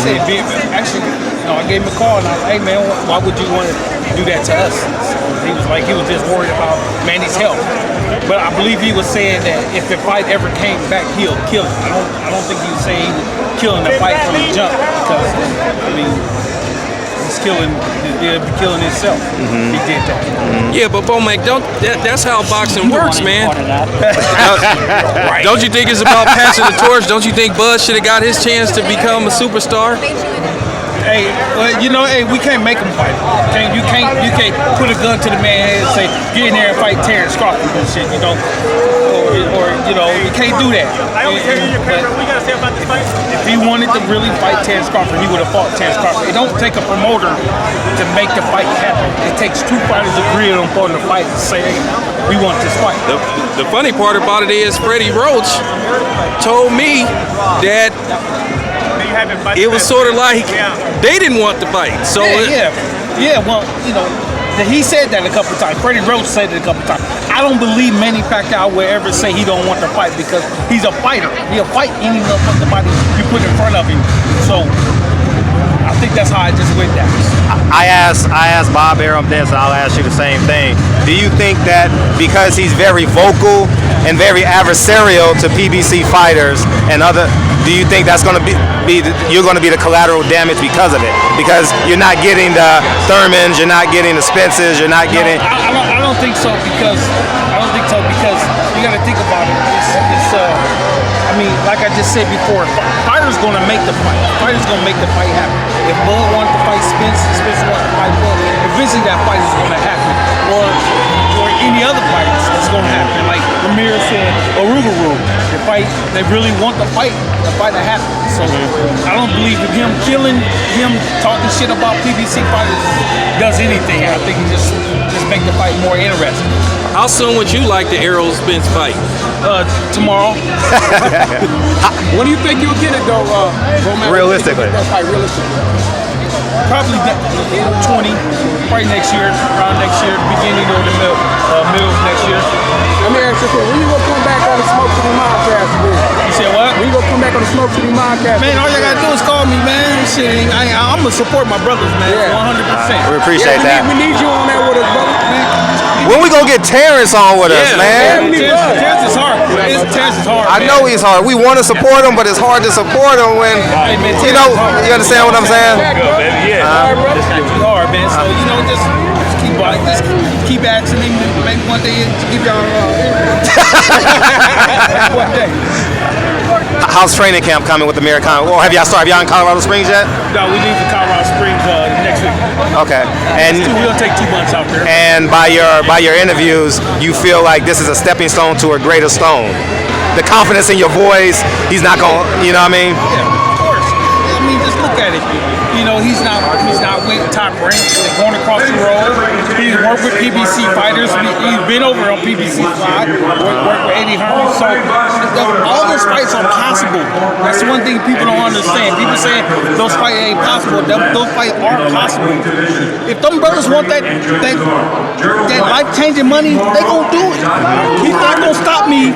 said, actually, I gave him a call and I was like, hey man, why would you want to do that to us? He was like, he was just worried about Manny's health. But I believe he was saying that if the fight ever came back, he'll kill it. I don't think he was saying he was killing the fight from the jump because, I mean, he'll be killing himself if he did that. Yeah, but BoMac, that's how boxing works, man. Right. Don't you think it's about passing the torch? Don't you think Bud should have got his chance to become a superstar? Hey, well, we can't make him fight. You can't put a gun to the man's head and say, get in there and fight Terence Crawford and shit, or you can't do that. I always hear you, what you gotta say about this fight? If he wanted to really fight Terence Crawford, he would have fought Terence Crawford. It don't take a promoter to make the fight happen. It takes two fighters agreeing on the fight and say, hey, we want this fight. The funny part about it is Freddie Roach told me that it was sort of like they didn't want the fight. So well, he said that a couple of times. Freddie Roach said it a couple of times. I don't believe Manny Pacquiao will ever say he don't want to fight because he's a fighter. He'll fight any motherfucking body you put in front of him. So I think that's how I just went down. I asked Bob Arum this, and I'll ask you the same thing. Do you think that because he's very vocal and very adversarial to PBC fighters and other, do you think that's going to be you're going to be the collateral damage because of it? Because you're not getting the Thurmans, you're not getting the Spences, you're not getting. I don't think so because you got to think about it. I mean, like I just said before, fighters going to make the fight. Fighters going to make the fight happen. If Bud wanted to fight Spence, Spence wanted to fight Bud. Eventually, that fight is going to happen. Or any other fight is going to happen. Like Ramirez said, Arum. They really want the fight to happen. So I don't believe that him talking shit about PBC fighters does anything. I think he just make the fight more interesting. how soon would you like the Errol Spence fight? Tomorrow. When do you think you'll get it though, BoMac? Realistically. That fight, realistically. Probably 20, probably next year, around next year, beginning or the middle of next year. Let me ask you a question. When you gonna come back on the Smoke City Podcast again? You said what? When you gonna come back on the Smoke City Podcast? Man, all you gotta do is call me, man. Shit, I'm gonna support my brothers, man, 100%. We appreciate that. We need you on that with us, brother. When we gonna get Terence on with us, man? Terence is hard. Terence is hard. I know he's hard. We want to support him, but it's hard to support him when, you understand what I'm saying? It's hard, man. So, just keep asking him. Maybe one day give y'all one day. How's training camp coming with Americana? Well, have y'all in Colorado Springs yet? No, we leave to Colorado Springs next week. Okay. And we'll take 2 months out there. And by your interviews, you feel like this is a stepping stone to a greater stone. The confidence in your voice, he's not going, you know what I mean? Yeah, of course. I mean, just look at it. He's not winning top rank. They're going across the road. He's worked with PBC fighters. He's been over on PBC side. Worked with Eddie Hearn. So all those fights are possible. That's one thing people don't understand. People say those fights ain't possible. Those fights are possible. If them brothers want that life-changing money, they gonna do it. He's not gonna stop me.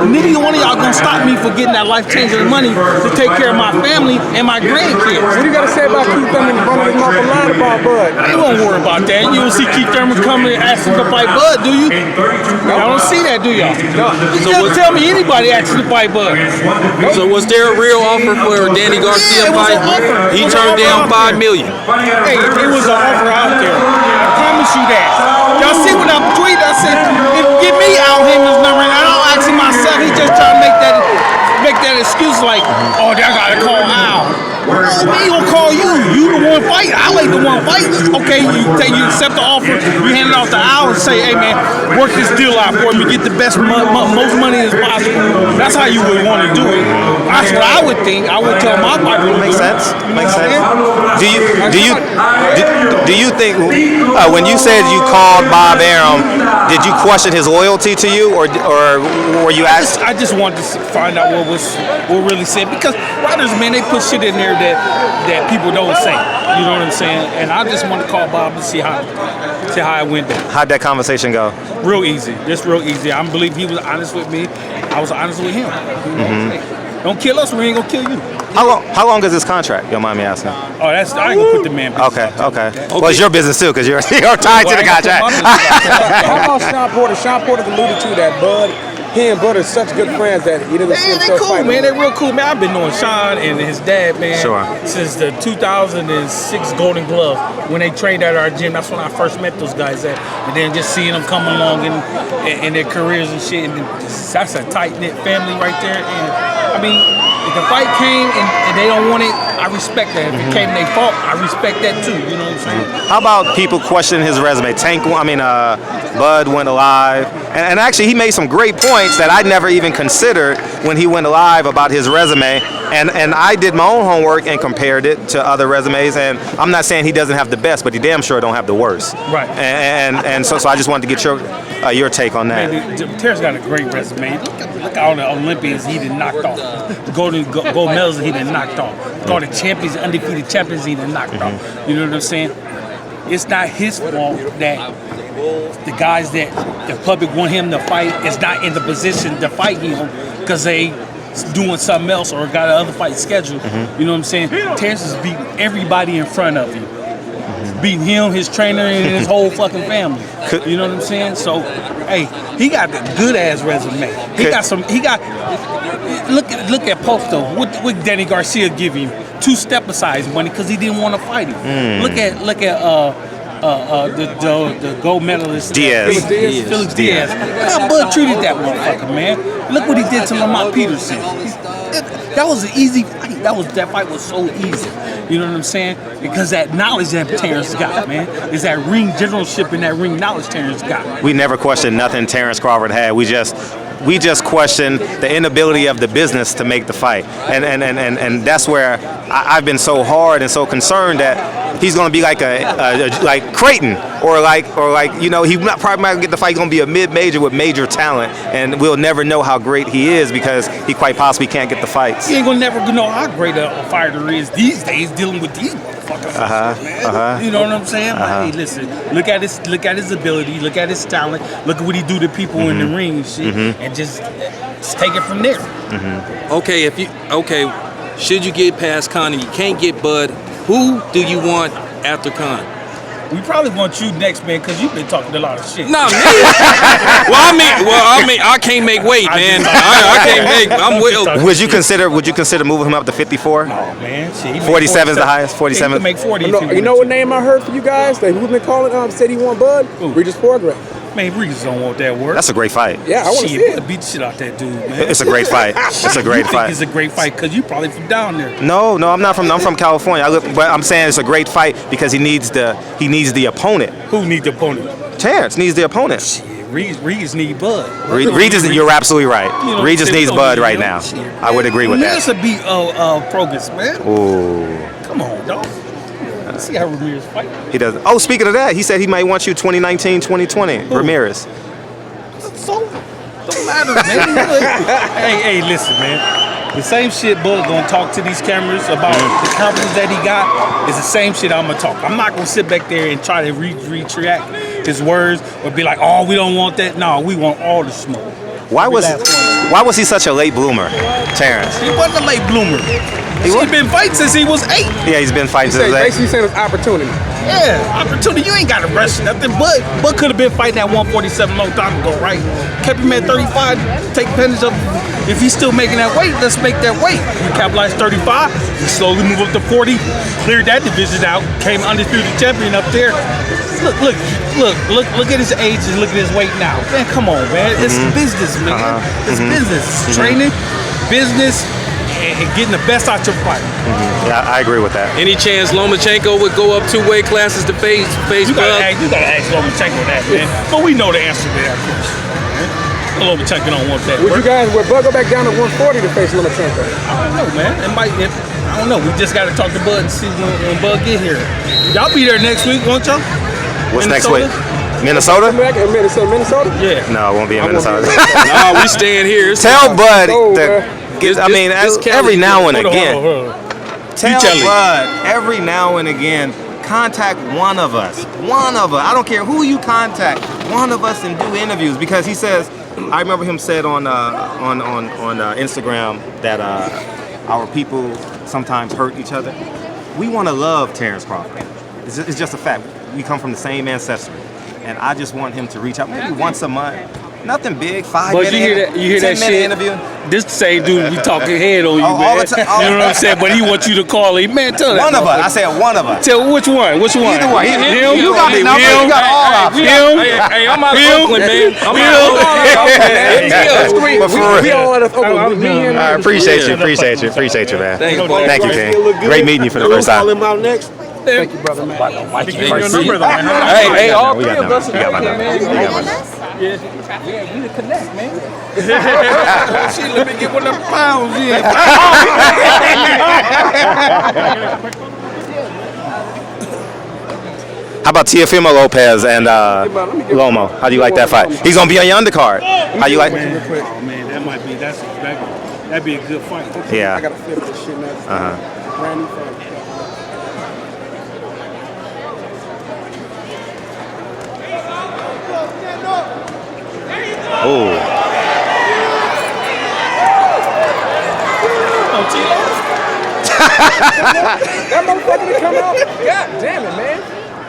Neither one of y'all gonna stop me for getting that life-changing money to take care of my family and my grandkids. What do you gotta say about Keith Thurman running his mouth a lot about Bud? I won't worry about that. You don't see Keith Thurman coming and asking to fight Bud, do you? Y'all don't see that, do y'all? No. You just tell me anybody asking to fight Bud. So was there a real offer for Danny Garcia fight? He turned down $5 million. Hey, it was an offer out there. I promise you that. Y'all see when I tweet, I said, give me Al Heyman's number, and I don't ask him myself. He just trying to make that excuse like, oh, I gotta call Al. He gonna call you. You the one fight. I ain't the one fight. Okay, you accept the offer. You hand it off to Al and say, hey man, work this deal out for me. Get the most money as possible. That's how you would want to do it. That's what I would think. I would tell my fighter. Makes sense. Makes sense. Do you think when you said you called Bob Arum, did you question his loyalty to you, or were you asked? I just wanted to find out what really said, because writers, man, they put shit in there that people don't say. You know what I'm saying? And I just want to call Bob and see how it went down. How'd that conversation go? Real easy. Just real easy. I believe he was honest with me. I was honest with him. Mm-hmm. Don't kill us, we ain't gonna kill you. How long is this contract? You don't mind me asking? Oh, I ain't gonna put the man. Okay. Well, it's your business too, because you're tied to the contract. How about Sean Porter? Sean Porter's alluded to that he and Bud are such good friends that he doesn't see Man, they himself cool, fighting. man. They real cool, man. I've been knowing Sean and his dad, man, Sure. since the 2006 Golden Glove when they trained at our gym. That's when I first met those guys at, and then just seeing them come along in their careers and shit. And that's a tight knit family right there. And I mean, if the fight came and they don't want it, I respect that. If it came they fault, I respect that too. You know what I'm saying? How about people questioning his resume? Bud went alive, and actually he made some great points that I never even considered when he went alive about his resume. And I did my own homework and compared it to other resumes. And I'm not saying he doesn't have the best, but he damn sure don't have the worst. Right. And so I just wanted to get your take on that. Man, Terence got a great resume. Look at all the Olympians he done knocked off. The gold medals he done knocked off. All the champions, undefeated champions he done knocked off. You know what I'm saying? It's not his fault that the guys that the public want him to fight is not in the position to fight him because they doing something else or got another fight scheduled. You know what I'm saying? Terence is beating everybody in front of him. Beating him, his trainer, and his whole fucking family. You know what I'm saying? So, hey, he got a good ass resume. Look at Posto. What Danny Garcia give him? 2 step-asides money because he didn't want to fight him. Look at the gold medalist Felix Diaz. Look how Bud treated that motherfucker, man. Look what he did to Lamont Peterson. That was an easy fight. That fight was so easy. You know what I'm saying? Because that knowledge that Terence got, man, is that ring generalship and that ring knowledge Terence got. We never questioned nothing Terence Crawford had. We just questioned the inability of the business to make the fight, and that's where I've been so hard and so concerned that he's going to be like like Creighton or like he probably might get the fight. He's going to be a mid-major with major talent, and we'll never know how great he is because he quite possibly can't get the fights. He ain't gonna never know how great a fighter is these days dealing with these motherfuckers. Man. You know what I'm saying? But, hey, listen, look at his ability, look at his talent, look at what he do to people in the ring and shit, and just take it from there. Okay, should you get past Con and you can't get Bud, who do you want after Con? We probably want you next, man, because you've been talking a lot of shit. Nah, man. I can't make weight, man. I can't make. I'm with. Would you consider moving him up to 54? No, man. 47 is the highest. 47. He can make 40. You know what name I heard for you guys that who's been calling said he want Bud? Regis Progress. Man, Regis don't want that work. That's a great fight. Yeah, I want to see it. Beat the shit out that dude, man. It's a great fight. It's a great fight. It's a great fight because you probably from down there. No, I'm not from. I'm from California. But I'm saying it's a great fight because he needs the opponent. Who needs the opponent? Terence needs the opponent. Shit, Regis need Bud. Regis, you're absolutely right. You know, Regis needs Bud right now. Shit, I would agree with that. Ramirez would beat Progress, man. Ooh. Come on, dog. See how Ramirez fight. He does. Oh, speaking of that, he said he might want you 2019, 2020. Who? Ramirez. So, don't matter, man. hey, listen, man. The same shit Bud gonna talk to these cameras about the confidence that he got is the same shit I'm gonna talk. I'm not gonna sit back there and try to retract his words or be like, oh, we don't want that. No, we want all the smoke. Why was he such a late bloomer, Terence? He wasn't a late bloomer. He's been fighting since he was 8. Yeah, he's been fighting since Basically saying it's opportunity. Yeah, opportunity. You ain't got to rush nothing. Bud could have been fighting at 147 long time ago, right? Kept him at 35, take advantage of him. If he's still making that weight, let's make that weight. We capitalized 35, we slowly move up to 40, cleared that division out, came undisputed champion up there. Look at his age and look at his weight now. Man, come on, man. It's business, man. It's business. It's training, business, and getting the best out your fight. Yeah, I agree with that. Any chance Lomachenko would go up 2 weight classes to face You Bud? gotta ask Lomachenko that, man. But we know the answer to that question. Lomachenko don't want that. Would Bud go back down to 140 to face Lomachenko? I don't know, man. I don't know. We just got to talk to Bud and see when Bud get here. Y'all be there next week, won't y'all? What's next week? Minnesota? Minnesota? Yeah. No, it won't be in Minnesota. Nah, we staying here. Tell Bud. Just every now and again. Hold on. Tell Bud every now and again. Contact one of us. I don't care who you contact. One of us and do interviews because he says I remember him said on Instagram that our people sometimes hurt each other. We want to love Terence Crawford. It's just a fact. We come from the same ancestry, and I just want him to reach out maybe once a month. Nothing big, 5 But minute, you hear that 10-minute shit? interview. This same dude be talking head on you, all man. the time. You know what I'm saying? But he wants you to call him. Man, tell that One of us. I motherfucker. said one of us. Tell which one? Which one? Either one. Him? You got the number. You got all options. Him? Hey, I'm out of Him? Oakland, man. I'm Him? out of Oakland. But for We real. all let us open. Me and I appreciate you, man. Thank you, King. Great meeting you for the first time. out next. Thank you, brother, man. Your number, though, man. Hey, all We three got of us. number. We got my number. We got my number. Yeah, we the connect, man. Shit, let me get one of them pounds in. How about Teofimo Lopez and Lomo? How do you like that fight? He's gonna be on your undercard. How you like? Oh man, that might be that'd be a good fight. I Yeah. gotta flip this shit now. Brand new fight. Oh. That motherfucker that come out. God damn it, man.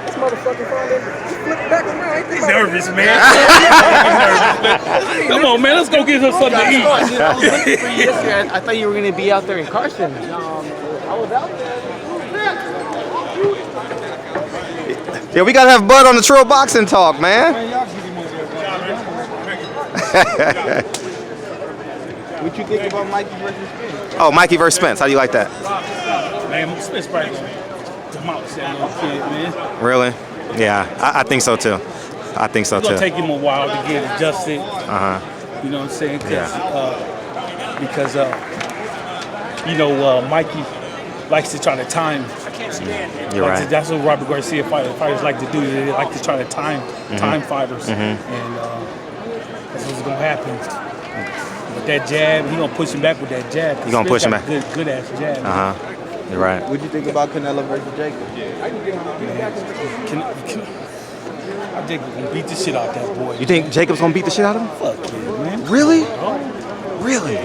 This motherfucker finally flip back around. Ain't think about Nervous, man. Come on, man. Let's go get her something to eat. I was looking for you yesterday. I thought you were going to be out there in Carson. I was out there. Yeah, we gotta have Bud on the Trill Boxing Talk, man. What you think about Mikey versus Spence? Oh, Mikey versus Spence. How do you like that? Man, Spence probably demolish that little kid, man. Really? Yeah, I think so too. I think so It's gonna too. take him a while to get adjusted. You know what I'm saying? Because Mikey likes to try to time. You're right. That's what Robert Garcia fighters like to do. They like to try to time fighters, and that's what's gonna happen. But that jab, he gonna push him back with that jab. He gonna push him back. Good ass jab. You're right. What do you think about Canelo versus Jacob? Jacob gonna beat the shit out that boy. You think Jacob's gonna beat the shit out of him? Fuck yeah, man. Really? Really?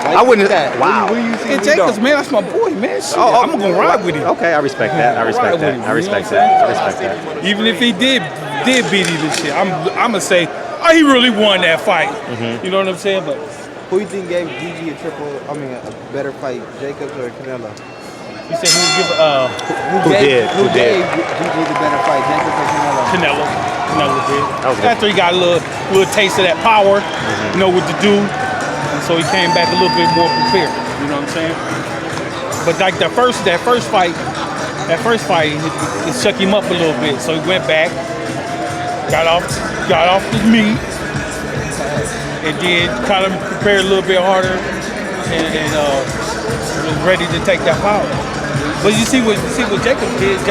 I wouldn't. Wow. What do you see? Hey, Jacobs, man, that's my boy, man. Shit, I'm gonna ride with him. Okay, I respect that. I respect that. I respect that. Even if he did beat him and shit, I'm gonna say, he really won that fight. You know what I'm saying? But Who you think gave Gigi a better fight, Jacobs or Canelo? you said Who gave did? Gigi the better fight, Jacobs or Canelo? Canelo did. That was good. After he got a little taste of that power, know what to do, and so he came back a little bit more prepared. You know what I'm saying? But like that first fight, it shook him up a little bit. So he went back, got off the meat, and then kind of prepared a little bit harder, and was ready to take that power. But you see what Jacob did. He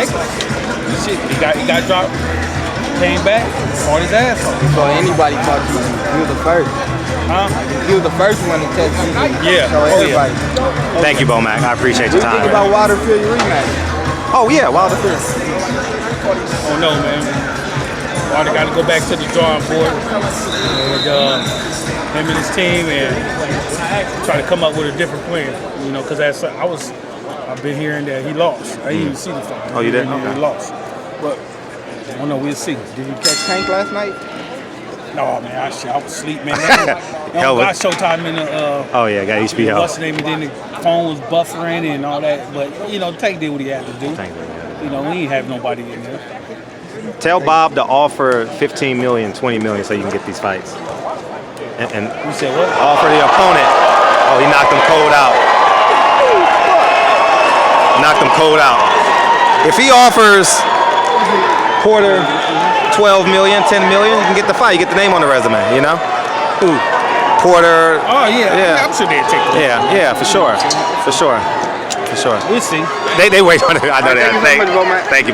got dropped, came back, fought his ass off. So anybody fought you, you were the first. Huh? You were the first one to catch you. Yeah. So everybody. Thank you, BoMac. I appreciate your What do you think time. about Wilder Fury rematch? Oh yeah, Wilder Fury. Oh no, man. Wilder got to go back to the drawing board with him and his team and try to come up with a different plan. You know, because I've been hearing that he lost. I didn't even see the fight. Oh, you did? He Okay. lost. But I don't know. We'll see. Did you catch Tank last night? No, man. I was asleep, man. Hell, Got Showtime in the. Oh yeah, got HBO. What's the name? And then the phone was buffering and all that. But Tank did what he had to do. We ain't have nobody in there. Tell Bob to offer 15 million, 20 million so you can get these fights. And You said what? offer the opponent. Oh, he knocked him cold out. Knocked him cold out. If he offers Porter 12 million, 10 million, you can get the fight. You get the name on the resume, you know? Who? Porter. Oh yeah. Yeah. I'm sure they'd take it. Yeah, for sure. We'll see. They wait on it. I know that. Thank you.